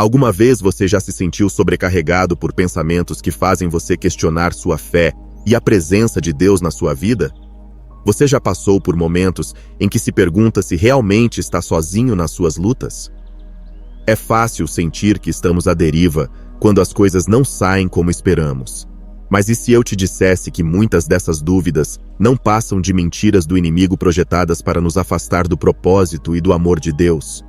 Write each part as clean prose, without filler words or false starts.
Alguma vez você já se sentiu sobrecarregado por pensamentos que fazem você questionar sua fé e a presença de Deus na sua vida? Você já passou por momentos em que se pergunta se realmente está sozinho nas suas lutas? É fácil sentir que estamos à deriva quando as coisas não saem como esperamos. Mas e se eu te dissesse que muitas dessas dúvidas não passam de mentiras do inimigo projetadas para nos afastar do propósito e do amor de Deus?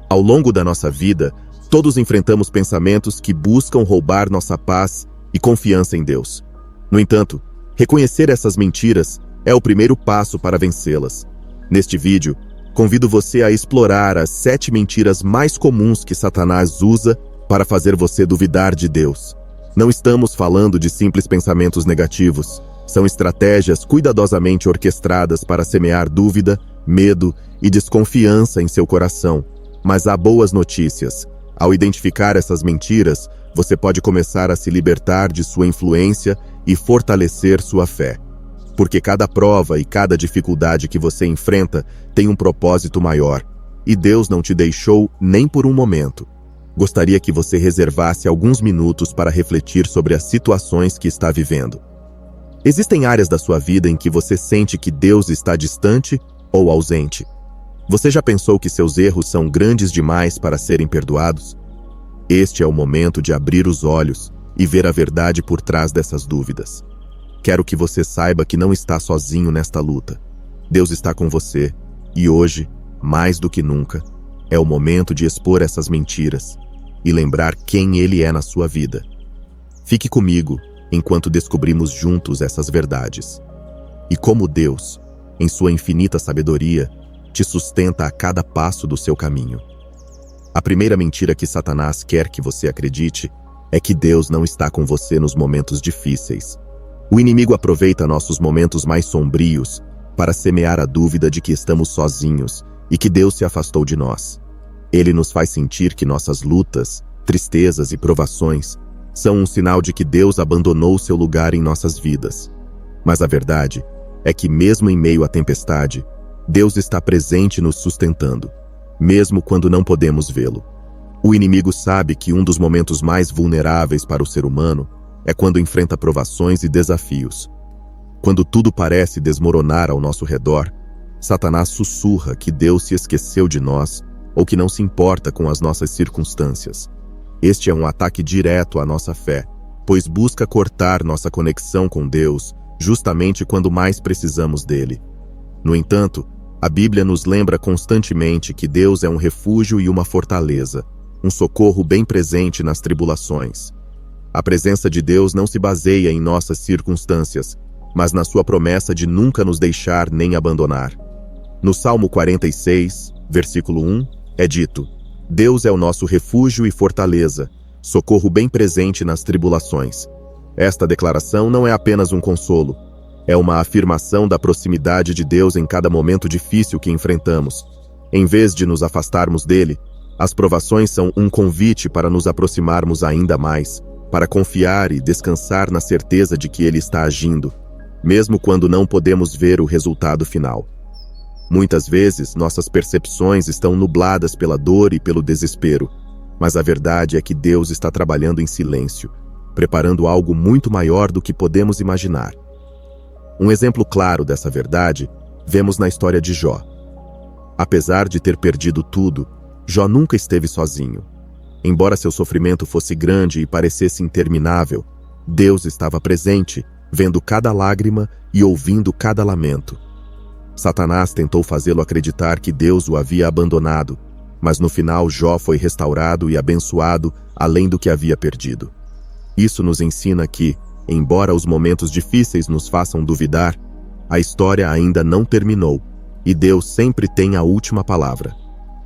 Ao longo da nossa vida, todos enfrentamos pensamentos que buscam roubar nossa paz e confiança em Deus. No entanto, reconhecer essas mentiras é o primeiro passo para vencê-las. Neste vídeo, convido você a explorar as 7 mentiras mais comuns que Satanás usa para fazer você duvidar de Deus. Não estamos falando de simples pensamentos negativos. São estratégias cuidadosamente orquestradas para semear dúvida, medo e desconfiança em seu coração. Mas há boas notícias. Ao identificar essas mentiras, você pode começar a se libertar de sua influência e fortalecer sua fé. Porque cada prova e cada dificuldade que você enfrenta tem um propósito maior, e Deus não te deixou nem por um momento. Gostaria que você reservasse alguns minutos para refletir sobre as situações que está vivendo. Existem áreas da sua vida em que você sente que Deus está distante ou ausente? Você já pensou que seus erros são grandes demais para serem perdoados? Este é o momento de abrir os olhos e ver a verdade por trás dessas dúvidas. Quero que você saiba que não está sozinho nesta luta. Deus está com você e hoje, mais do que nunca, é o momento de expor essas mentiras e lembrar quem Ele é na sua vida. Fique comigo enquanto descobrimos juntos essas verdades. E como Deus, em sua infinita sabedoria, te sustenta a cada passo do seu caminho. A primeira mentira que Satanás quer que você acredite é que Deus não está com você nos momentos difíceis. O inimigo aproveita nossos momentos mais sombrios para semear a dúvida de que estamos sozinhos e que Deus se afastou de nós. Ele nos faz sentir que nossas lutas, tristezas e provações são um sinal de que Deus abandonou seu lugar em nossas vidas. Mas a verdade é que mesmo em meio à tempestade, Deus está presente nos sustentando, mesmo quando não podemos vê-lo. O inimigo sabe que um dos momentos mais vulneráveis para o ser humano é quando enfrenta provações e desafios. Quando tudo parece desmoronar ao nosso redor, Satanás sussurra que Deus se esqueceu de nós ou que não se importa com as nossas circunstâncias. Este é um ataque direto à nossa fé, pois busca cortar nossa conexão com Deus justamente quando mais precisamos dele. No entanto, a Bíblia nos lembra constantemente que Deus é um refúgio e uma fortaleza, um socorro bem presente nas tribulações. A presença de Deus não se baseia em nossas circunstâncias, mas na sua promessa de nunca nos deixar nem abandonar. No Salmo 46, versículo 1, é dito: Deus é o nosso refúgio e fortaleza, socorro bem presente nas tribulações. Esta declaração não é apenas um consolo, é uma afirmação da proximidade de Deus em cada momento difícil que enfrentamos. Em vez de nos afastarmos dele, as provações são um convite para nos aproximarmos ainda mais, para confiar e descansar na certeza de que ele está agindo, mesmo quando não podemos ver o resultado final. Muitas vezes, nossas percepções estão nubladas pela dor e pelo desespero, mas a verdade é que Deus está trabalhando em silêncio, preparando algo muito maior do que podemos imaginar. Um exemplo claro dessa verdade vemos na história de Jó. Apesar de ter perdido tudo, Jó nunca esteve sozinho. Embora seu sofrimento fosse grande e parecesse interminável, Deus estava presente, vendo cada lágrima e ouvindo cada lamento. Satanás tentou fazê-lo acreditar que Deus o havia abandonado, mas no final Jó foi restaurado e abençoado além do que havia perdido. Isso nos ensina que, embora os momentos difíceis nos façam duvidar, a história ainda não terminou e Deus sempre tem a última palavra.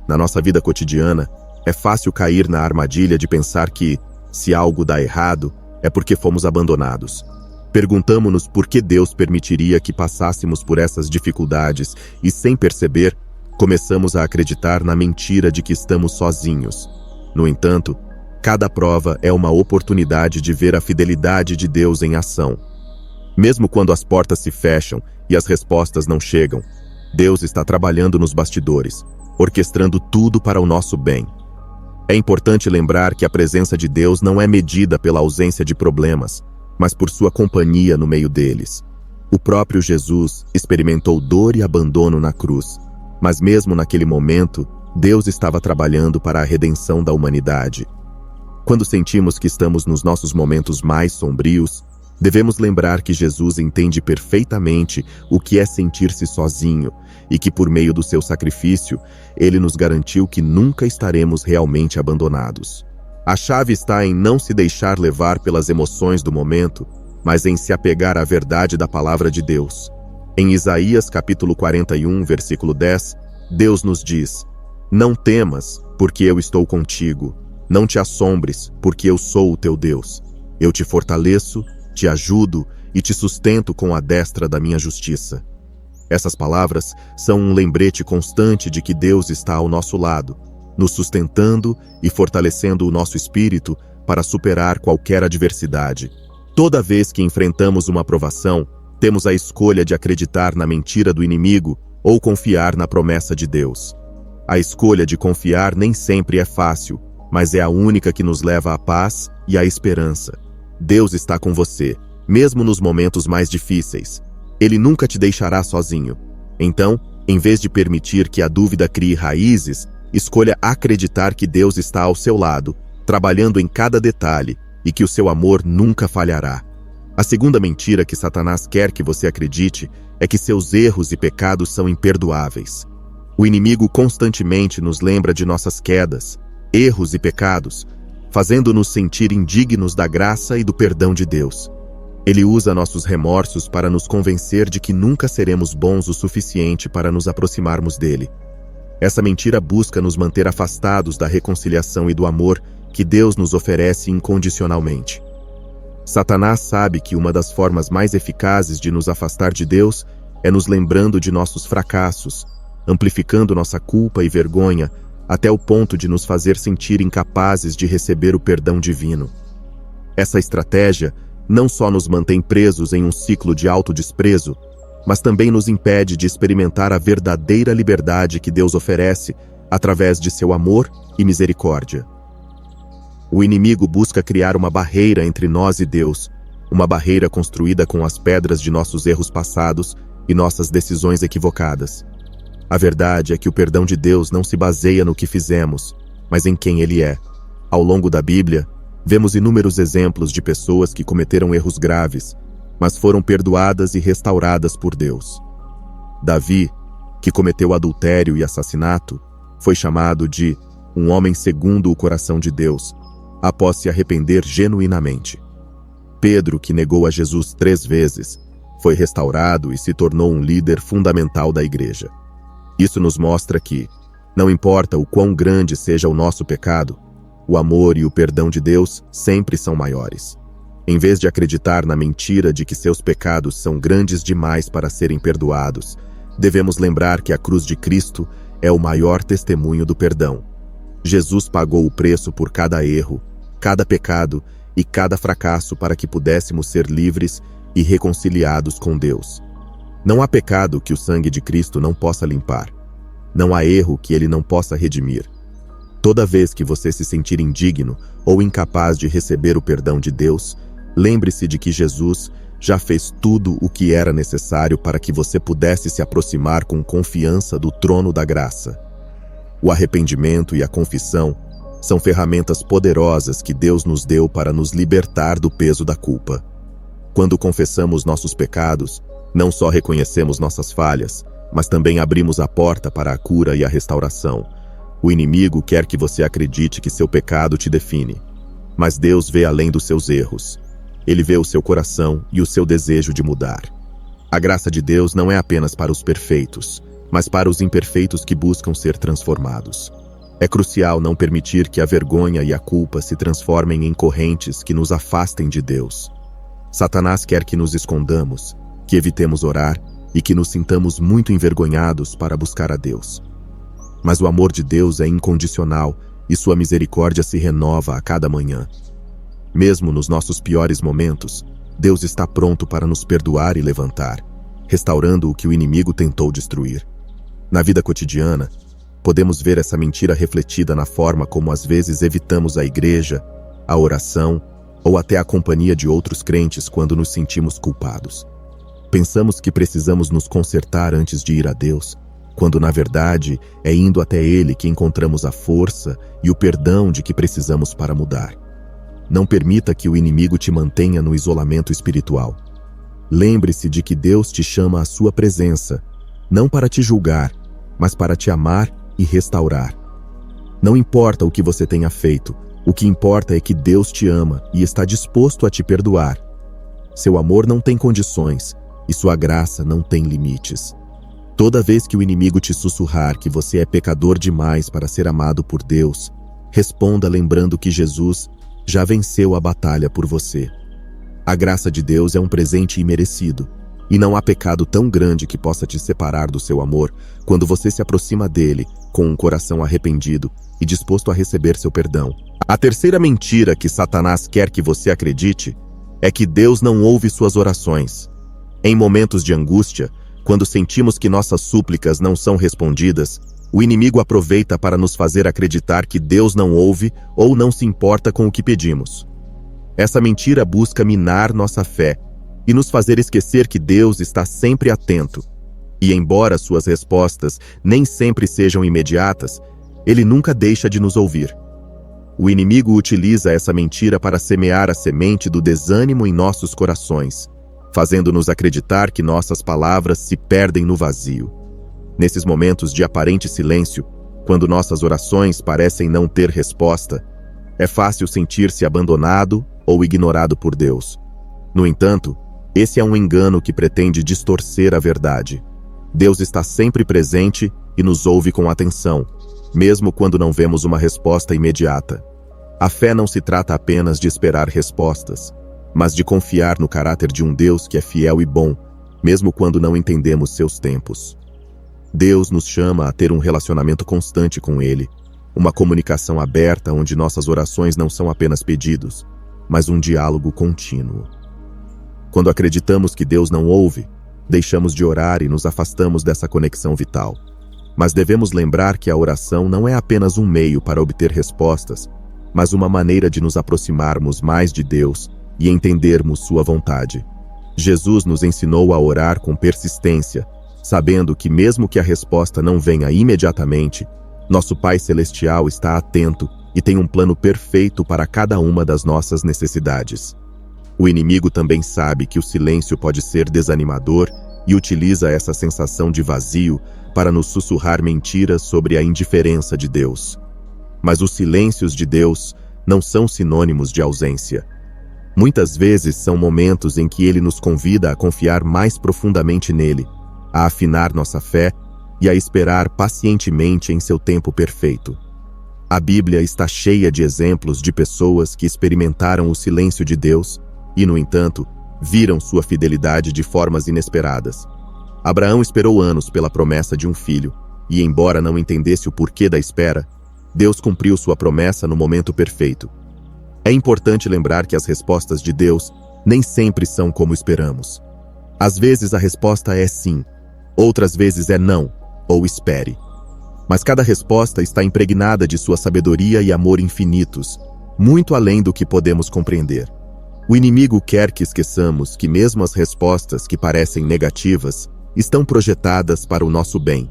Na nossa vida cotidiana, é fácil cair na armadilha de pensar que, se algo dá errado, é porque fomos abandonados. Perguntamo-nos por que Deus permitiria que passássemos por essas dificuldades e, sem perceber, começamos a acreditar na mentira de que estamos sozinhos. No entanto, cada prova é uma oportunidade de ver a fidelidade de Deus em ação. Mesmo quando as portas se fecham e as respostas não chegam, Deus está trabalhando nos bastidores, orquestrando tudo para o nosso bem. É importante lembrar que a presença de Deus não é medida pela ausência de problemas, mas por sua companhia no meio deles. O próprio Jesus experimentou dor e abandono na cruz, mas mesmo naquele momento, Deus estava trabalhando para a redenção da humanidade. Quando sentimos que estamos nos nossos momentos mais sombrios, devemos lembrar que Jesus entende perfeitamente o que é sentir-se sozinho e que, por meio do seu sacrifício, ele nos garantiu que nunca estaremos realmente abandonados. A chave está em não se deixar levar pelas emoções do momento, mas em se apegar à verdade da palavra de Deus. Em Isaías capítulo 41, versículo 10, Deus nos diz: "Não temas, porque eu estou contigo. Não te assombres, porque eu sou o teu Deus. Eu te fortaleço, te ajudo e te sustento com a destra da minha justiça." Essas palavras são um lembrete constante de que Deus está ao nosso lado, nos sustentando e fortalecendo o nosso espírito para superar qualquer adversidade. Toda vez que enfrentamos uma provação, temos a escolha de acreditar na mentira do inimigo ou confiar na promessa de Deus. A escolha de confiar nem sempre é fácil, mas é a única que nos leva à paz e à esperança. Deus está com você, mesmo nos momentos mais difíceis. Ele nunca te deixará sozinho. Então, em vez de permitir que a dúvida crie raízes, escolha acreditar que Deus está ao seu lado, trabalhando em cada detalhe, e que o seu amor nunca falhará. A segunda mentira que Satanás quer que você acredite é que seus erros e pecados são imperdoáveis. O inimigo constantemente nos lembra de nossas quedas, erros e pecados, fazendo-nos sentir indignos da graça e do perdão de Deus. Ele usa nossos remorsos para nos convencer de que nunca seremos bons o suficiente para nos aproximarmos dele. Essa mentira busca nos manter afastados da reconciliação e do amor que Deus nos oferece incondicionalmente. Satanás sabe que uma das formas mais eficazes de nos afastar de Deus é nos lembrando de nossos fracassos, amplificando nossa culpa e vergonha até o ponto de nos fazer sentir incapazes de receber o perdão divino. Essa estratégia não só nos mantém presos em um ciclo de autodesprezo, mas também nos impede de experimentar a verdadeira liberdade que Deus oferece através de seu amor e misericórdia. O inimigo busca criar uma barreira entre nós e Deus, uma barreira construída com as pedras de nossos erros passados e nossas decisões equivocadas. A verdade é que o perdão de Deus não se baseia no que fizemos, mas em quem Ele é. Ao longo da Bíblia, vemos inúmeros exemplos de pessoas que cometeram erros graves, mas foram perdoadas e restauradas por Deus. Davi, que cometeu adultério e assassinato, foi chamado de um homem segundo o coração de Deus, após se arrepender genuinamente. Pedro, que negou a Jesus 3 vezes, foi restaurado e se tornou um líder fundamental da igreja. Isso nos mostra que, não importa o quão grande seja o nosso pecado, o amor e o perdão de Deus sempre são maiores. Em vez de acreditar na mentira de que seus pecados são grandes demais para serem perdoados, devemos lembrar que a cruz de Cristo é o maior testemunho do perdão. Jesus pagou o preço por cada erro, cada pecado e cada fracasso para que pudéssemos ser livres e reconciliados com Deus. Não há pecado que o sangue de Cristo não possa limpar. Não há erro que ele não possa redimir. Toda vez que você se sentir indigno ou incapaz de receber o perdão de Deus, lembre-se de que Jesus já fez tudo o que era necessário para que você pudesse se aproximar com confiança do trono da graça. O arrependimento e a confissão são ferramentas poderosas que Deus nos deu para nos libertar do peso da culpa. Quando confessamos nossos pecados, não só reconhecemos nossas falhas, mas também abrimos a porta para a cura e a restauração. O inimigo quer que você acredite que seu pecado te define, mas Deus vê além dos seus erros. Ele vê o seu coração e o seu desejo de mudar. A graça de Deus não é apenas para os perfeitos, mas para os imperfeitos que buscam ser transformados. É crucial não permitir que a vergonha e a culpa se transformem em correntes que nos afastem de Deus. Satanás quer que nos escondamos, que evitemos orar e que nos sintamos muito envergonhados para buscar a Deus. Mas o amor de Deus é incondicional e sua misericórdia se renova a cada manhã. Mesmo nos nossos piores momentos, Deus está pronto para nos perdoar e levantar, restaurando o que o inimigo tentou destruir. Na vida cotidiana, Podemos ver essa mentira refletida na forma como às vezes evitamos a igreja, a oração ou até a companhia de outros crentes quando nos sentimos culpados. Pensamos que precisamos nos consertar antes de ir a Deus, quando na verdade é indo até Ele que encontramos a força e o perdão de que precisamos para mudar. Não permita que o inimigo te mantenha no isolamento espiritual. Lembre-se de que Deus te chama à sua presença, não para te julgar, mas para te amar e restaurar. Não importa o que você tenha feito, o que importa é que Deus te ama e está disposto a te perdoar. Seu amor não tem condições e sua graça não tem limites. Toda vez que o inimigo te sussurrar que você é pecador demais para ser amado por Deus, responda lembrando que Jesus já venceu a batalha por você. A graça de Deus é um presente imerecido, e não há pecado tão grande que possa te separar do seu amor quando você se aproxima dele com um coração arrependido e disposto a receber seu perdão. A terceira mentira que Satanás quer que você acredite é que Deus não ouve suas orações. Em momentos de angústia, quando sentimos que nossas súplicas não são respondidas, o inimigo aproveita para nos fazer acreditar que Deus não ouve ou não se importa com o que pedimos. Essa mentira busca minar nossa fé e nos fazer esquecer que Deus está sempre atento. E embora suas respostas nem sempre sejam imediatas, Ele nunca deixa de nos ouvir. O inimigo utiliza essa mentira para semear a semente do desânimo em nossos corações, fazendo-nos acreditar que nossas palavras se perdem no vazio. Nesses momentos de aparente silêncio, quando nossas orações parecem não ter resposta, é fácil sentir-se abandonado ou ignorado por Deus. No entanto, esse é um engano que pretende distorcer a verdade. Deus está sempre presente e nos ouve com atenção, mesmo quando não vemos uma resposta imediata. A fé não se trata apenas de esperar respostas, mas de confiar no caráter de um Deus que é fiel e bom, mesmo quando não entendemos seus tempos. Deus nos chama a ter um relacionamento constante com Ele, uma comunicação aberta onde nossas orações não são apenas pedidos, mas um diálogo contínuo. Quando acreditamos que Deus não ouve, deixamos de orar e nos afastamos dessa conexão vital. Mas devemos lembrar que a oração não é apenas um meio para obter respostas, mas uma maneira de nos aproximarmos mais de Deus e entendermos sua vontade. Jesus nos ensinou a orar com persistência, sabendo que mesmo que a resposta não venha imediatamente, nosso Pai Celestial está atento e tem um plano perfeito para cada uma das nossas necessidades. O inimigo também sabe que o silêncio pode ser desanimador e utiliza essa sensação de vazio para nos sussurrar mentiras sobre a indiferença de Deus. Mas os silêncios de Deus não são sinônimos de ausência. Muitas vezes são momentos em que Ele nos convida a confiar mais profundamente nele, a afinar nossa fé e a esperar pacientemente em seu tempo perfeito. A Bíblia está cheia de exemplos de pessoas que experimentaram o silêncio de Deus e, no entanto, viram sua fidelidade de formas inesperadas. Abraão esperou anos pela promessa de um filho, e embora não entendesse o porquê da espera, Deus cumpriu sua promessa no momento perfeito. É importante lembrar que as respostas de Deus nem sempre são como esperamos. Às vezes a resposta é sim, outras vezes é não, ou espere. Mas cada resposta está impregnada de sua sabedoria e amor infinitos, muito além do que podemos compreender. O inimigo quer que esqueçamos que mesmo as respostas que parecem negativas estão projetadas para o nosso bem.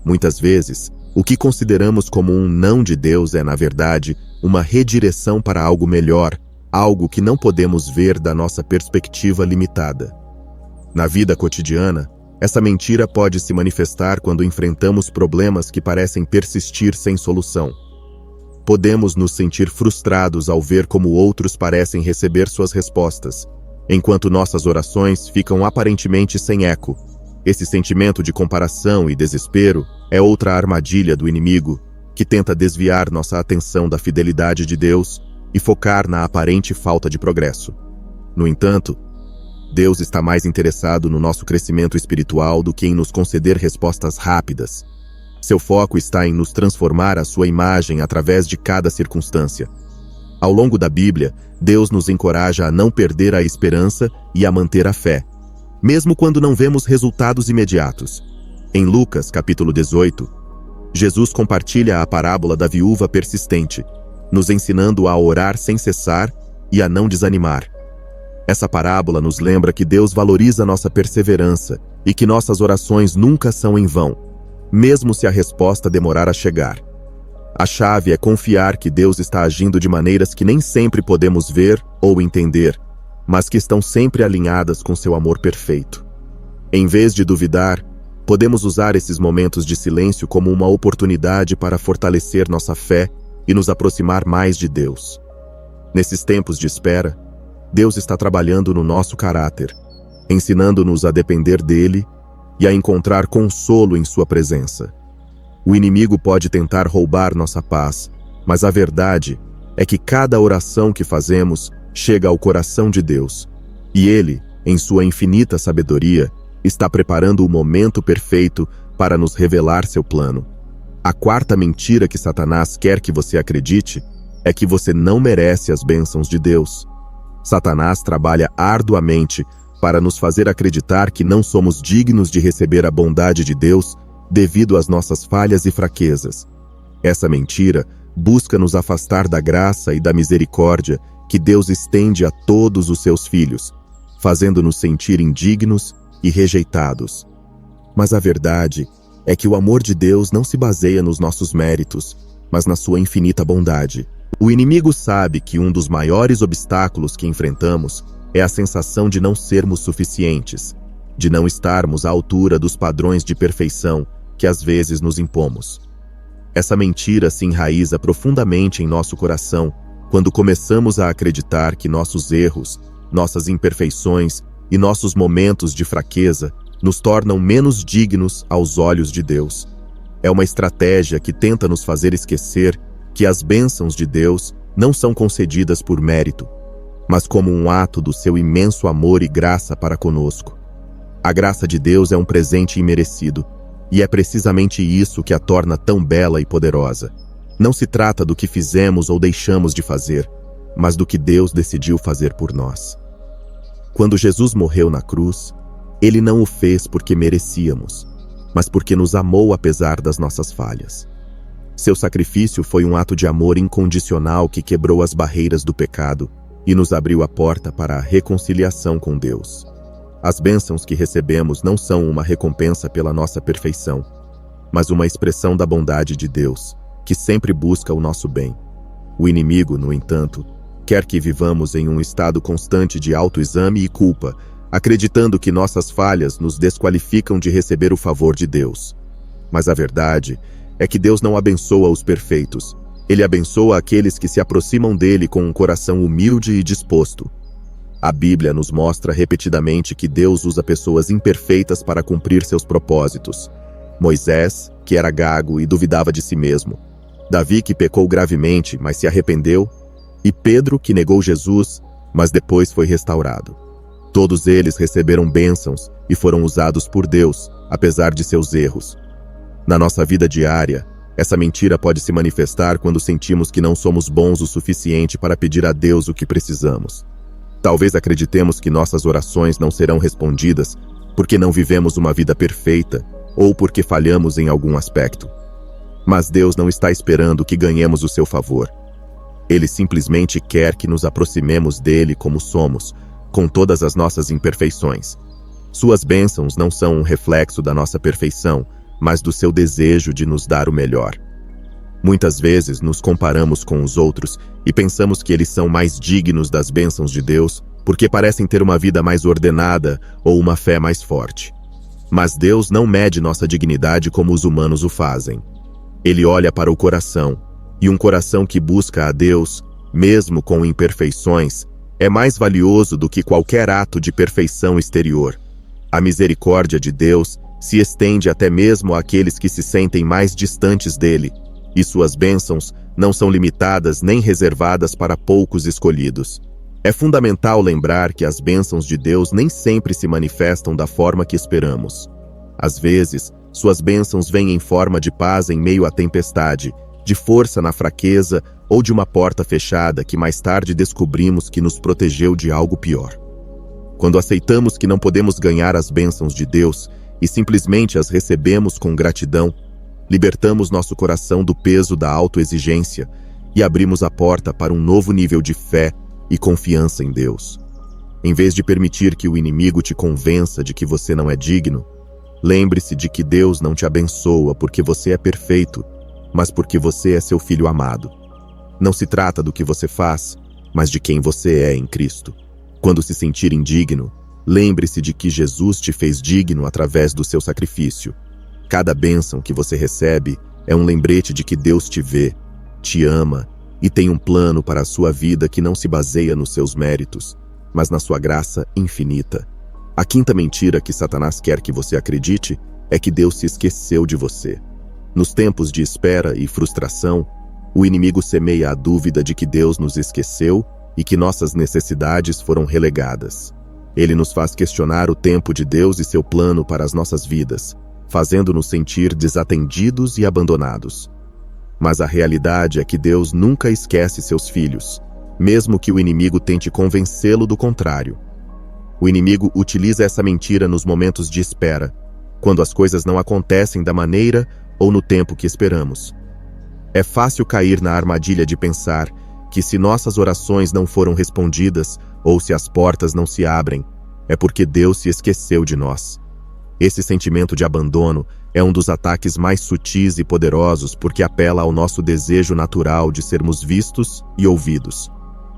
Muitas vezes, o que consideramos como um não de Deus é, na verdade, uma redireção para algo melhor, algo que não podemos ver da nossa perspectiva limitada. Na vida cotidiana, essa mentira pode se manifestar quando enfrentamos problemas que parecem persistir sem solução. Podemos nos sentir frustrados ao ver como outros parecem receber suas respostas, enquanto nossas orações ficam aparentemente sem eco. Esse sentimento de comparação e desespero é outra armadilha do inimigo, que tenta desviar nossa atenção da fidelidade de Deus e focar na aparente falta de progresso. No entanto, Deus está mais interessado no nosso crescimento espiritual do que em nos conceder respostas rápidas. Seu foco está em nos transformar à sua imagem através de cada circunstância. Ao longo da Bíblia, Deus nos encoraja a não perder a esperança e a manter a fé, mesmo quando não vemos resultados imediatos. Em Lucas, capítulo 18, Jesus compartilha a parábola da viúva persistente, nos ensinando a orar sem cessar e a não desanimar. Essa parábola nos lembra que Deus valoriza nossa perseverança e que nossas orações nunca são em vão, mesmo se a resposta demorar a chegar. A chave é confiar que Deus está agindo de maneiras que nem sempre podemos ver ou entender, mas que estão sempre alinhadas com seu amor perfeito. Em vez de duvidar, podemos usar esses momentos de silêncio como uma oportunidade para fortalecer nossa fé e nos aproximar mais de Deus. Nesses tempos de espera, Deus está trabalhando no nosso caráter, ensinando-nos a depender dele e a encontrar consolo em sua presença. O inimigo pode tentar roubar nossa paz, mas a verdade é que cada oração que fazemos chega ao coração de Deus, e Ele, em sua infinita sabedoria, está preparando o momento perfeito para nos revelar seu plano. A quarta mentira que Satanás quer que você acredite é que você não merece as bênçãos de Deus. Satanás trabalha arduamente para nos fazer acreditar que não somos dignos de receber a bondade de Deus devido às nossas falhas e fraquezas. Essa mentira busca nos afastar da graça e da misericórdia que Deus estende a todos os seus filhos, fazendo-nos sentir indignos e rejeitados. Mas a verdade é que o amor de Deus não se baseia nos nossos méritos, mas na sua infinita bondade. O inimigo sabe que um dos maiores obstáculos que enfrentamos é a sensação de não sermos suficientes, de não estarmos à altura dos padrões de perfeição que às vezes nos impomos. Essa mentira se enraiza profundamente em nosso coração quando começamos a acreditar que nossos erros, nossas imperfeições e nossos momentos de fraqueza nos tornam menos dignos aos olhos de Deus. É uma estratégia que tenta nos fazer esquecer que as bênçãos de Deus não são concedidas por mérito, mas como um ato do seu imenso amor e graça para conosco. A graça de Deus é um presente imerecido, e é precisamente isso que a torna tão bela e poderosa. Não se trata do que fizemos ou deixamos de fazer, mas do que Deus decidiu fazer por nós. Quando Jesus morreu na cruz, Ele não o fez porque merecíamos, mas porque nos amou apesar das nossas falhas. Seu sacrifício foi um ato de amor incondicional que quebrou as barreiras do pecado e nos abriu a porta para a reconciliação com Deus. As bênçãos que recebemos não são uma recompensa pela nossa perfeição, mas uma expressão da bondade de Deus, que sempre busca o nosso bem. O inimigo, no entanto, quer que vivamos em um estado constante de autoexame e culpa, acreditando que nossas falhas nos desqualificam de receber o favor de Deus. Mas a verdade é que Deus não abençoa os perfeitos. Ele abençoa aqueles que se aproximam dele com um coração humilde e disposto. A Bíblia nos mostra repetidamente que Deus usa pessoas imperfeitas para cumprir seus propósitos. Moisés, que era gago e duvidava de si mesmo. Davi, que pecou gravemente, mas se arrependeu. E Pedro, que negou Jesus, mas depois foi restaurado. Todos eles receberam bênçãos e foram usados por Deus, apesar de seus erros. Na nossa vida diária, essa mentira pode se manifestar quando sentimos que não somos bons o suficiente para pedir a Deus o que precisamos. Talvez acreditemos que nossas orações não serão respondidas porque não vivemos uma vida perfeita ou porque falhamos em algum aspecto. Mas Deus não está esperando que ganhemos o seu favor. Ele simplesmente quer que nos aproximemos dele como somos, com todas as nossas imperfeições. Suas bênçãos não são um reflexo da nossa perfeição, mas do seu desejo de nos dar o melhor. Muitas vezes nos comparamos com os outros e pensamos que eles são mais dignos das bênçãos de Deus porque parecem ter uma vida mais ordenada ou uma fé mais forte. Mas Deus não mede nossa dignidade como os humanos o fazem. Ele olha para o coração, e um coração que busca a Deus, mesmo com imperfeições, é mais valioso do que qualquer ato de perfeição exterior. A misericórdia de Deus se estende até mesmo àqueles que se sentem mais distantes dele, e suas bênçãos não são limitadas nem reservadas para poucos escolhidos. É fundamental lembrar que as bênçãos de Deus nem sempre se manifestam da forma que esperamos. Às vezes, suas bênçãos vêm em forma de paz em meio à tempestade, de força na fraqueza ou de uma porta fechada que mais tarde descobrimos que nos protegeu de algo pior. Quando aceitamos que não podemos ganhar as bênçãos de Deus e simplesmente as recebemos com gratidão, libertamos nosso coração do peso da autoexigência e abrimos a porta para um novo nível de fé e confiança em Deus. Em vez de permitir que o inimigo te convença de que você não é digno, lembre-se de que Deus não te abençoa porque você é perfeito, mas porque você é seu filho amado. Não se trata do que você faz, mas de quem você é em Cristo. Quando se sentir indigno, lembre-se de que Jesus te fez digno através do seu sacrifício. Cada bênção que você recebe é um lembrete de que Deus te vê, te ama e tem um plano para a sua vida que não se baseia nos seus méritos, mas na sua graça infinita. A quinta mentira que Satanás quer que você acredite é que Deus se esqueceu de você. Nos tempos de espera e frustração, o inimigo semeia a dúvida de que Deus nos esqueceu e que nossas necessidades foram relegadas. Ele nos faz questionar o tempo de Deus e seu plano para as nossas vidas, fazendo-nos sentir desatendidos e abandonados. Mas a realidade é que Deus nunca esquece seus filhos, mesmo que o inimigo tente convencê-lo do contrário. O inimigo utiliza essa mentira nos momentos de espera, quando as coisas não acontecem da maneira ou no tempo que esperamos. É fácil cair na armadilha de pensar que se nossas orações não foram respondidas ou se as portas não se abrem, é porque Deus se esqueceu de nós. Esse sentimento de abandono é um dos ataques mais sutis e poderosos porque apela ao nosso desejo natural de sermos vistos e ouvidos.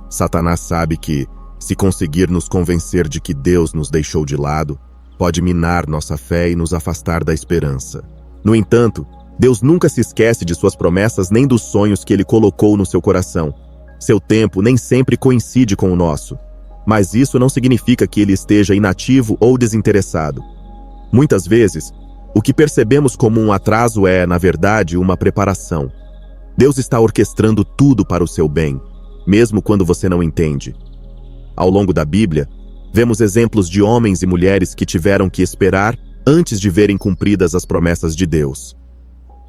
Satanás sabe que, se conseguir nos convencer de que Deus nos deixou de lado, pode minar nossa fé e nos afastar da esperança. No entanto, Deus nunca se esquece de suas promessas nem dos sonhos que Ele colocou no seu coração. Seu tempo nem sempre coincide com o nosso, mas isso não significa que Ele esteja inativo ou desinteressado. Muitas vezes, o que percebemos como um atraso é, na verdade, uma preparação. Deus está orquestrando tudo para o seu bem, mesmo quando você não entende. Ao longo da Bíblia, vemos exemplos de homens e mulheres que tiveram que esperar antes de verem cumpridas as promessas de Deus.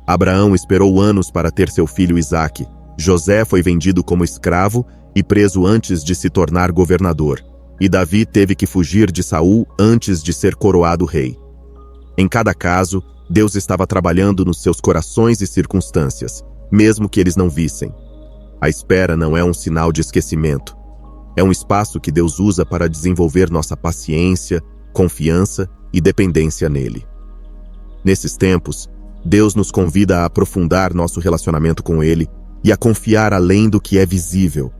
Abraão esperou anos para ter seu filho Isaque. José foi vendido como escravo e preso antes de se tornar governador. E Davi teve que fugir de Saul antes de ser coroado rei. Em cada caso, Deus estava trabalhando nos seus corações e circunstâncias, mesmo que eles não vissem. A espera não é um sinal de esquecimento. É um espaço que Deus usa para desenvolver nossa paciência, confiança e dependência nele. Nesses tempos, Deus nos convida a aprofundar nosso relacionamento com Ele e a confiar além do que é visível.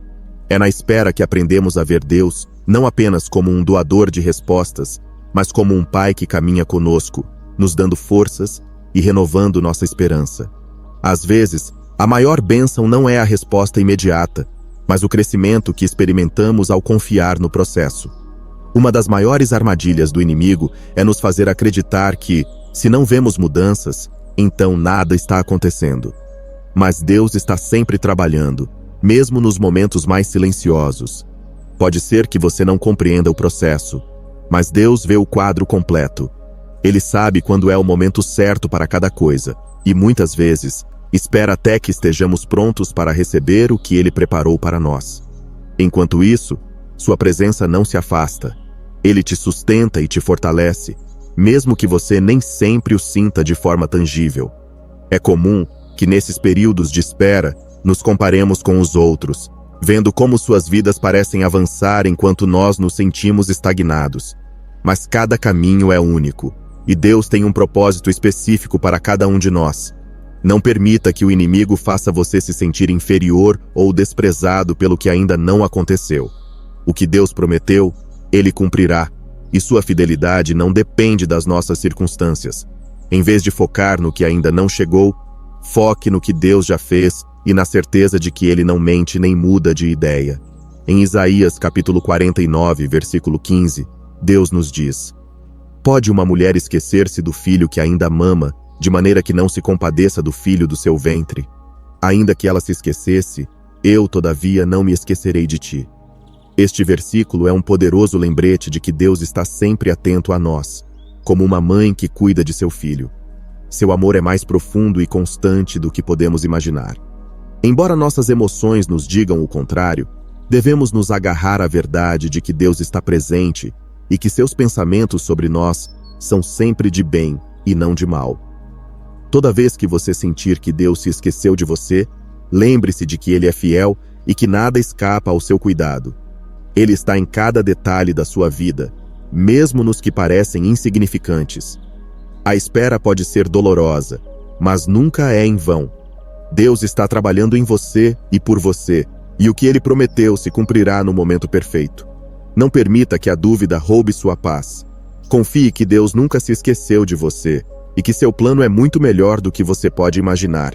É na espera que aprendemos a ver Deus não apenas como um doador de respostas, mas como um Pai que caminha conosco, nos dando forças e renovando nossa esperança. Às vezes, a maior bênção não é a resposta imediata, mas o crescimento que experimentamos ao confiar no processo. Uma das maiores armadilhas do inimigo é nos fazer acreditar que, se não vemos mudanças, então nada está acontecendo. Mas Deus está sempre trabalhando, mesmo nos momentos mais silenciosos. Pode ser que você não compreenda o processo, mas Deus vê o quadro completo. Ele sabe quando é o momento certo para cada coisa, e muitas vezes espera até que estejamos prontos para receber o que Ele preparou para nós. Enquanto isso, sua presença não se afasta. Ele te sustenta e te fortalece, mesmo que você nem sempre o sinta de forma tangível. É comum que nesses períodos de espera nos comparemos com os outros, vendo como suas vidas parecem avançar enquanto nós nos sentimos estagnados. Mas cada caminho é único, e Deus tem um propósito específico para cada um de nós. Não permita que o inimigo faça você se sentir inferior ou desprezado pelo que ainda não aconteceu. O que Deus prometeu, Ele cumprirá, e sua fidelidade não depende das nossas circunstâncias. Em vez de focar no que ainda não chegou, foque no que Deus já fez e na certeza de que Ele não mente nem muda de ideia. Em Isaías capítulo 49, versículo 15, Deus nos diz: Pode uma mulher esquecer-se do filho que ainda mama, de maneira que não se compadeça do filho do seu ventre? Ainda que ela se esquecesse, eu, todavia, não me esquecerei de ti. Este versículo é um poderoso lembrete de que Deus está sempre atento a nós, como uma mãe que cuida de seu filho. Seu amor é mais profundo e constante do que podemos imaginar. Embora nossas emoções nos digam o contrário, devemos nos agarrar à verdade de que Deus está presente e que seus pensamentos sobre nós são sempre de bem e não de mal. Toda vez que você sentir que Deus se esqueceu de você, lembre-se de que Ele é fiel e que nada escapa ao seu cuidado. Ele está em cada detalhe da sua vida, mesmo nos que parecem insignificantes. A espera pode ser dolorosa, mas nunca é em vão. Deus está trabalhando em você e por você, e o que Ele prometeu se cumprirá no momento perfeito. Não permita que a dúvida roube sua paz. Confie que Deus nunca se esqueceu de você e que seu plano é muito melhor do que você pode imaginar.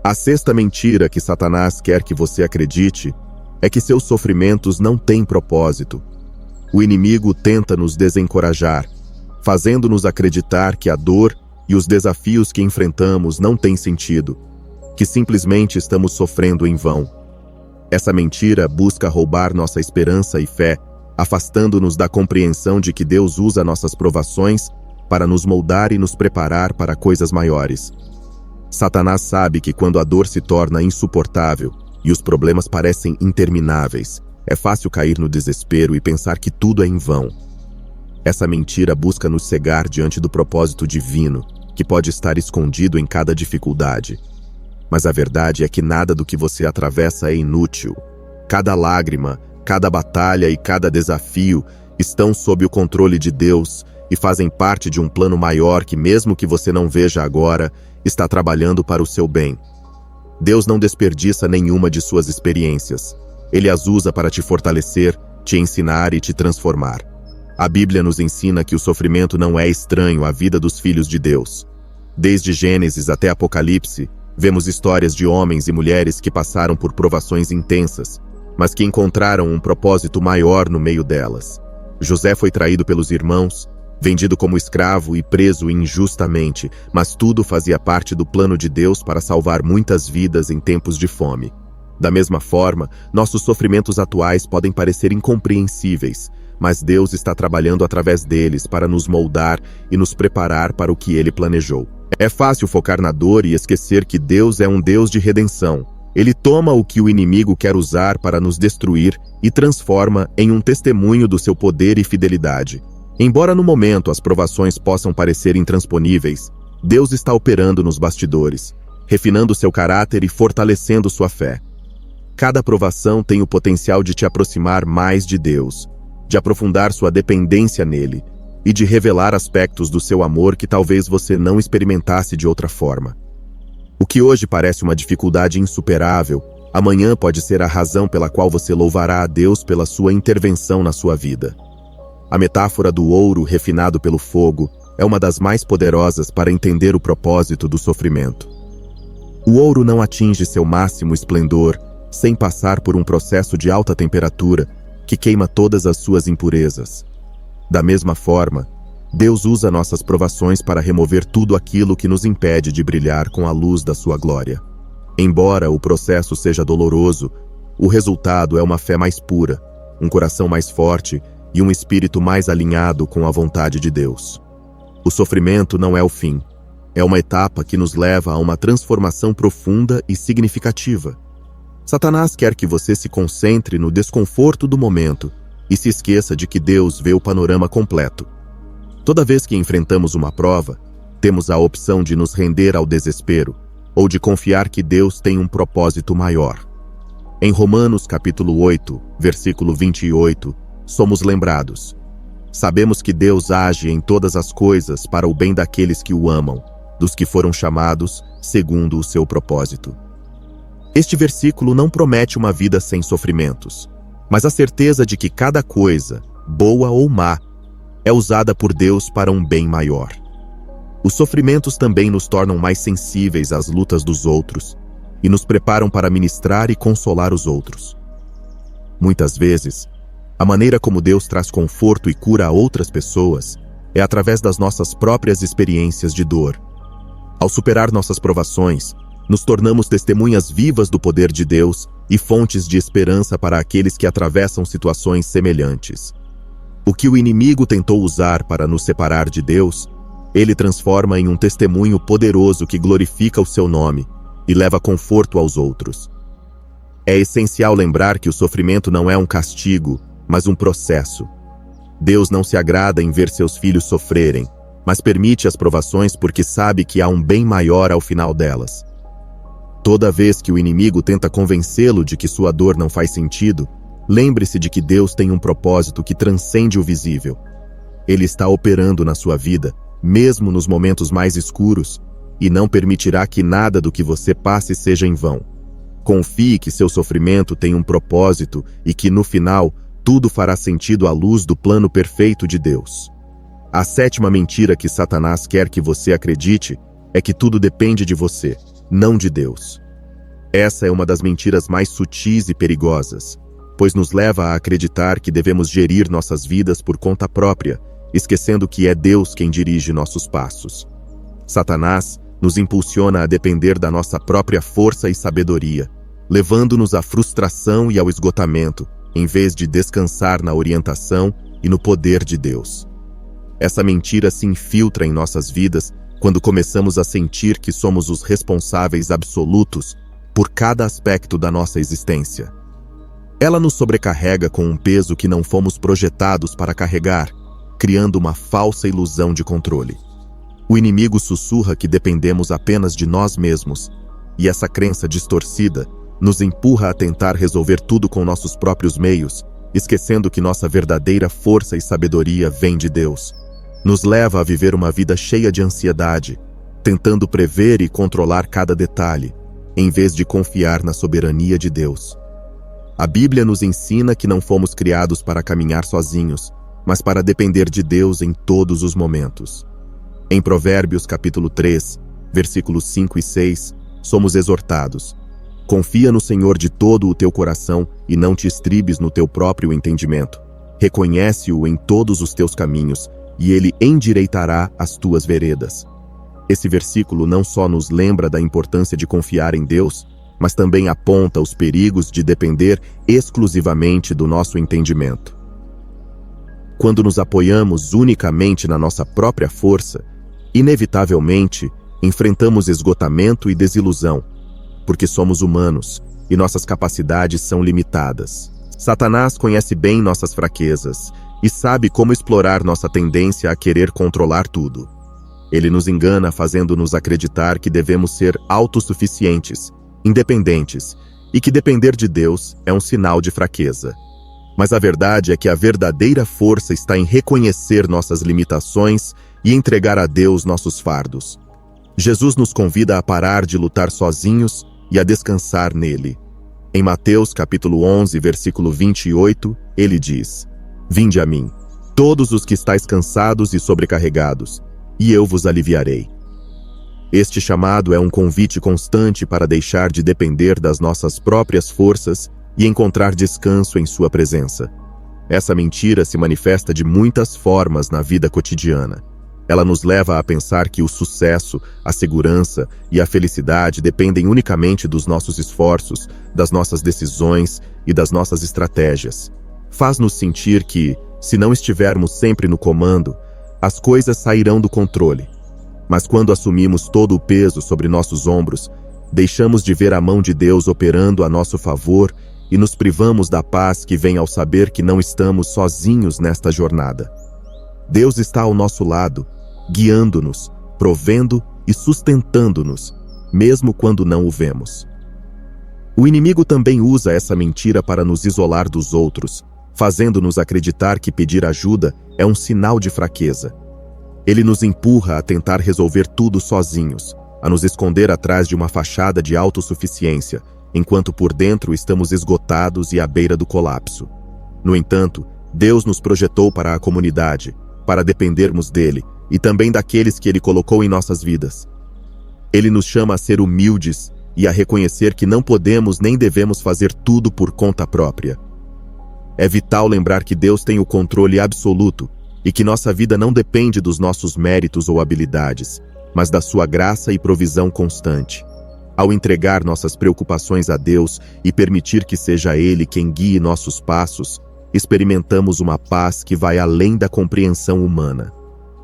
A sexta mentira que Satanás quer que você acredite é que seus sofrimentos não têm propósito. O inimigo tenta nos desencorajar, fazendo-nos acreditar que a dor e os desafios que enfrentamos não têm sentido, que simplesmente estamos sofrendo em vão. Essa mentira busca roubar nossa esperança e fé, afastando-nos da compreensão de que Deus usa nossas provações para nos moldar e nos preparar para coisas maiores. Satanás sabe que quando a dor se torna insuportável e os problemas parecem intermináveis, é fácil cair no desespero e pensar que tudo é em vão. Essa mentira busca nos cegar diante do propósito divino, que pode estar escondido em cada dificuldade. Mas a verdade é que nada do que você atravessa é inútil. Cada lágrima, cada batalha e cada desafio estão sob o controle de Deus e fazem parte de um plano maior que, mesmo que você não veja agora, está trabalhando para o seu bem. Deus não desperdiça nenhuma de suas experiências. Ele as usa para te fortalecer, te ensinar e te transformar. A Bíblia nos ensina que o sofrimento não é estranho à vida dos filhos de Deus. Desde Gênesis até Apocalipse, vemos histórias de homens e mulheres que passaram por provações intensas, mas que encontraram um propósito maior no meio delas. José foi traído pelos irmãos, vendido como escravo e preso injustamente, mas tudo fazia parte do plano de Deus para salvar muitas vidas em tempos de fome. Da mesma forma, nossos sofrimentos atuais podem parecer incompreensíveis, mas Deus está trabalhando através deles para nos moldar e nos preparar para o que Ele planejou. É fácil focar na dor e esquecer que Deus é um Deus de redenção. Ele toma o que o inimigo quer usar para nos destruir e transforma em um testemunho do seu poder e fidelidade. Embora no momento as provações possam parecer intransponíveis, Deus está operando nos bastidores, refinando seu caráter e fortalecendo sua fé. Cada provação tem o potencial de te aproximar mais de Deus, de aprofundar sua dependência nele e de revelar aspectos do seu amor que talvez você não experimentasse de outra forma. O que hoje parece uma dificuldade insuperável, amanhã pode ser a razão pela qual você louvará a Deus pela sua intervenção na sua vida. A metáfora do ouro refinado pelo fogo é uma das mais poderosas para entender o propósito do sofrimento. O ouro não atinge seu máximo esplendor sem passar por um processo de alta temperatura que queima todas as suas impurezas. Da mesma forma, Deus usa nossas provações para remover tudo aquilo que nos impede de brilhar com a luz da sua glória. Embora o processo seja doloroso, o resultado é uma fé mais pura, um coração mais forte e um espírito mais alinhado com a vontade de Deus. O sofrimento não é o fim. É uma etapa que nos leva a uma transformação profunda e significativa. Satanás quer que você se concentre no desconforto do momento e se esqueça de que Deus vê o panorama completo. Toda vez que enfrentamos uma prova, temos a opção de nos render ao desespero ou de confiar que Deus tem um propósito maior. Em Romanos capítulo 8, versículo 28, somos lembrados: sabemos que Deus age em todas as coisas para o bem daqueles que o amam, dos que foram chamados segundo o seu propósito. Este versículo não promete uma vida sem sofrimentos, mas a certeza de que cada coisa, boa ou má, é usada por Deus para um bem maior. Os sofrimentos também nos tornam mais sensíveis às lutas dos outros e nos preparam para ministrar e consolar os outros. Muitas vezes, a maneira como Deus traz conforto e cura a outras pessoas é através das nossas próprias experiências de dor. Ao superar nossas provações, nos tornamos testemunhas vivas do poder de Deus e fontes de esperança para aqueles que atravessam situações semelhantes. O que o inimigo tentou usar para nos separar de Deus, ele transforma em um testemunho poderoso que glorifica o seu nome e leva conforto aos outros. É essencial lembrar que o sofrimento não é um castigo, mas um processo. Deus não se agrada em ver seus filhos sofrerem, mas permite as provações porque sabe que há um bem maior ao final delas. Toda vez que o inimigo tenta convencê-lo de que sua dor não faz sentido, lembre-se de que Deus tem um propósito que transcende o visível. Ele está operando na sua vida, mesmo nos momentos mais escuros, e não permitirá que nada do que você passe seja em vão. Confie que seu sofrimento tem um propósito e que, no final, tudo fará sentido à luz do plano perfeito de Deus. A sétima mentira que Satanás quer que você acredite é que tudo depende de você, não de Deus. Essa é uma das mentiras mais sutis e perigosas, pois nos leva a acreditar que devemos gerir nossas vidas por conta própria, esquecendo que é Deus quem dirige nossos passos. Satanás nos impulsiona a depender da nossa própria força e sabedoria, levando-nos à frustração e ao esgotamento, em vez de descansar na orientação e no poder de Deus. Essa mentira se infiltra em nossas vidas quando começamos a sentir que somos os responsáveis absolutos por cada aspecto da nossa existência. Ela nos sobrecarrega com um peso que não fomos projetados para carregar, criando uma falsa ilusão de controle. O inimigo sussurra que dependemos apenas de nós mesmos, e essa crença distorcida nos empurra a tentar resolver tudo com nossos próprios meios, esquecendo que nossa verdadeira força e sabedoria vem de Deus. Nos leva a viver uma vida cheia de ansiedade, tentando prever e controlar cada detalhe, em vez de confiar na soberania de Deus. A Bíblia nos ensina que não fomos criados para caminhar sozinhos, mas para depender de Deus em todos os momentos. Em Provérbios capítulo 3, versículos 5 e 6, somos exortados: confia no Senhor de todo o teu coração e não te estribes no teu próprio entendimento. Reconhece-o em todos os teus caminhos, e ele endireitará as tuas veredas. Esse versículo não só nos lembra da importância de confiar em Deus, mas também aponta os perigos de depender exclusivamente do nosso entendimento. Quando nos apoiamos unicamente na nossa própria força, inevitavelmente enfrentamos esgotamento e desilusão, porque somos humanos e nossas capacidades são limitadas. Satanás conhece bem nossas fraquezas e sabe como explorar nossa tendência a querer controlar tudo. Ele nos engana fazendo-nos acreditar que devemos ser autossuficientes, independentes, e que depender de Deus é um sinal de fraqueza. Mas a verdade é que a verdadeira força está em reconhecer nossas limitações e entregar a Deus nossos fardos. Jesus nos convida a parar de lutar sozinhos e a descansar nele. Em Mateus capítulo 11, versículo 28, ele diz: vinde a mim, todos os que estáis cansados e sobrecarregados, e eu vos aliviarei. Este chamado é um convite constante para deixar de depender das nossas próprias forças e encontrar descanso em sua presença. Essa mentira se manifesta de muitas formas na vida cotidiana. Ela nos leva a pensar que o sucesso, a segurança e a felicidade dependem unicamente dos nossos esforços, das nossas decisões e das nossas estratégias. Faz-nos sentir que, se não estivermos sempre no comando, as coisas sairão do controle. Mas quando assumimos todo o peso sobre nossos ombros, deixamos de ver a mão de Deus operando a nosso favor e nos privamos da paz que vem ao saber que não estamos sozinhos nesta jornada. Deus está ao nosso lado, guiando-nos, provendo e sustentando-nos, mesmo quando não o vemos. O inimigo também usa essa mentira para nos isolar dos outros, fazendo-nos acreditar que pedir ajuda é um sinal de fraqueza. Ele nos empurra a tentar resolver tudo sozinhos, a nos esconder atrás de uma fachada de autossuficiência, enquanto por dentro estamos esgotados e à beira do colapso. No entanto, Deus nos projetou para a comunidade, para dependermos dele e também daqueles que ele colocou em nossas vidas. Ele nos chama a ser humildes e a reconhecer que não podemos nem devemos fazer tudo por conta própria. É vital lembrar que Deus tem o controle absoluto e que nossa vida não depende dos nossos méritos ou habilidades, mas da sua graça e provisão constante. Ao entregar nossas preocupações a Deus e permitir que seja Ele quem guie nossos passos, experimentamos uma paz que vai além da compreensão humana.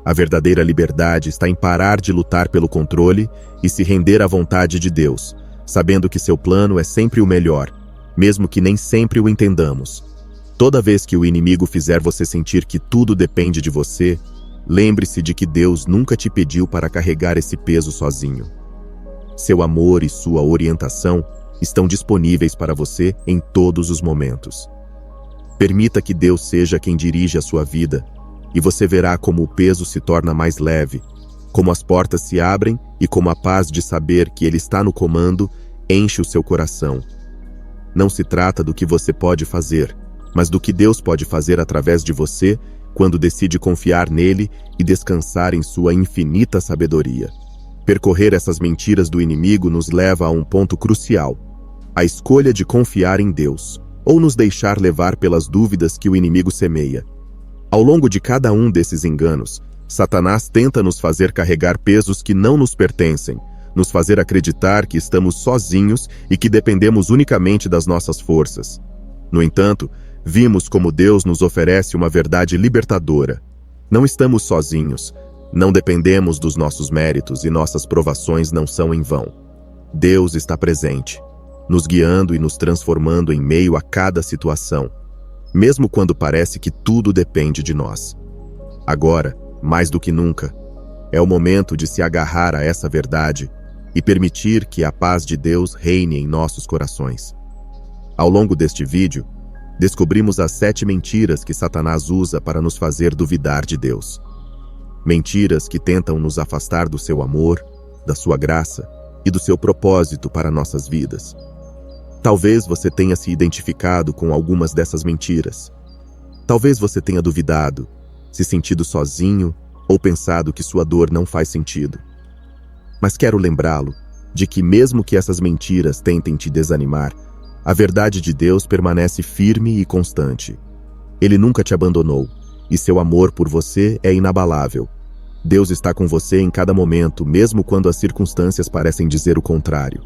A verdadeira liberdade está em parar de lutar pelo controle e se render à vontade de Deus, sabendo que seu plano é sempre o melhor, mesmo que nem sempre o entendamos. Toda vez que o inimigo fizer você sentir que tudo depende de você, lembre-se de que Deus nunca te pediu para carregar esse peso sozinho. Seu amor e sua orientação estão disponíveis para você em todos os momentos. Permita que Deus seja quem dirige a sua vida, e você verá como o peso se torna mais leve, como as portas se abrem e como a paz de saber que Ele está no comando enche o seu coração. Não se trata do que você pode fazer, mas do que Deus pode fazer através de você quando decide confiar nele e descansar em sua infinita sabedoria. Percorrer essas mentiras do inimigo nos leva a um ponto crucial: a escolha de confiar em Deus, ou nos deixar levar pelas dúvidas que o inimigo semeia. Ao longo de cada um desses enganos, Satanás tenta nos fazer carregar pesos que não nos pertencem, nos fazer acreditar que estamos sozinhos e que dependemos unicamente das nossas forças. No entanto, vimos como Deus nos oferece uma verdade libertadora. Não estamos sozinhos, não dependemos dos nossos méritos e nossas provações não são em vão. Deus está presente, nos guiando e nos transformando em meio a cada situação, mesmo quando parece que tudo depende de nós. Agora, mais do que nunca, é o momento de se agarrar a essa verdade e permitir que a paz de Deus reine em nossos corações. Ao longo deste vídeo, descobrimos as 7 mentiras que Satanás usa para nos fazer duvidar de Deus. Mentiras que tentam nos afastar do seu amor, da sua graça e do seu propósito para nossas vidas. Talvez você tenha se identificado com algumas dessas mentiras. Talvez você tenha duvidado, se sentido sozinho ou pensado que sua dor não faz sentido. Mas quero lembrá-lo de que mesmo que essas mentiras tentem te desanimar, a verdade de Deus permanece firme e constante. Ele nunca te abandonou, e seu amor por você é inabalável. Deus está com você em cada momento, mesmo quando as circunstâncias parecem dizer o contrário.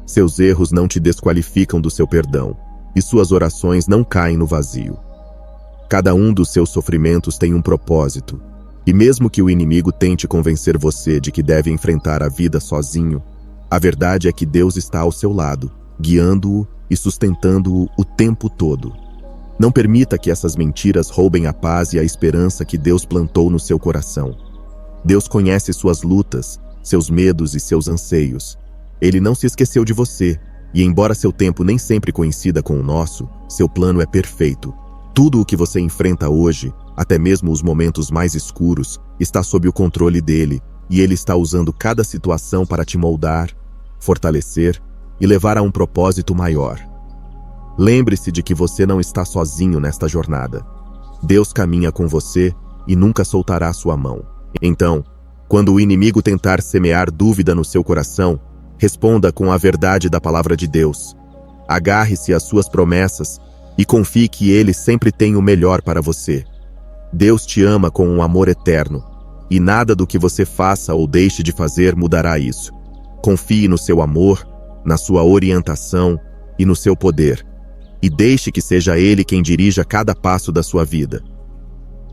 Seus erros não te desqualificam do seu perdão, e suas orações não caem no vazio. Cada um dos seus sofrimentos tem um propósito, e mesmo que o inimigo tente convencer você de que deve enfrentar a vida sozinho, a verdade é que Deus está ao seu lado, guiando-o e sustentando-o o tempo todo. Não permita que essas mentiras roubem a paz e a esperança que Deus plantou no seu coração. Deus conhece suas lutas, seus medos e seus anseios. Ele não se esqueceu de você, e embora seu tempo nem sempre coincida com o nosso, seu plano é perfeito. Tudo o que você enfrenta hoje, até mesmo os momentos mais escuros, está sob o controle dele, e ele está usando cada situação para te moldar, fortalecer e levar a um propósito maior. Lembre-se de que você não está sozinho nesta jornada. Deus caminha com você e nunca soltará sua mão. Então, quando o inimigo tentar semear dúvida no seu coração, responda com a verdade da palavra de Deus. Agarre-se às suas promessas e confie que Ele sempre tem o melhor para você. Deus te ama com um amor eterno, e nada do que você faça ou deixe de fazer mudará isso. Confie no seu amor, na sua orientação e no seu poder, e deixe que seja Ele quem dirija cada passo da sua vida.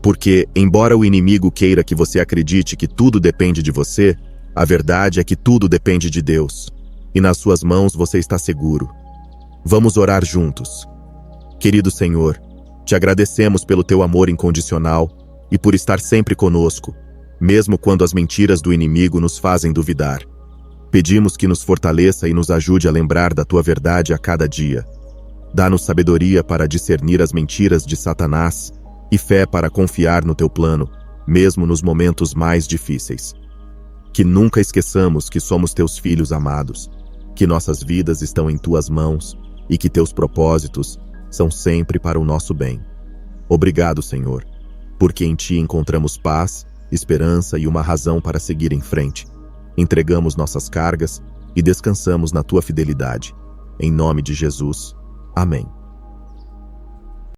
Porque, embora o inimigo queira que você acredite que tudo depende de você, a verdade é que tudo depende de Deus, e nas suas mãos você está seguro. Vamos orar juntos. Querido Senhor, te agradecemos pelo teu amor incondicional e por estar sempre conosco, mesmo quando as mentiras do inimigo nos fazem duvidar. Pedimos que nos fortaleça e nos ajude a lembrar da tua verdade a cada dia. Dá-nos sabedoria para discernir as mentiras de Satanás e fé para confiar no teu plano, mesmo nos momentos mais difíceis. Que nunca esqueçamos que somos teus filhos amados, que nossas vidas estão em tuas mãos e que teus propósitos são sempre para o nosso bem. Obrigado, Senhor, porque em ti encontramos paz, esperança e uma razão para seguir em frente. Entregamos nossas cargas e descansamos na tua fidelidade. Em nome de Jesus. Amém.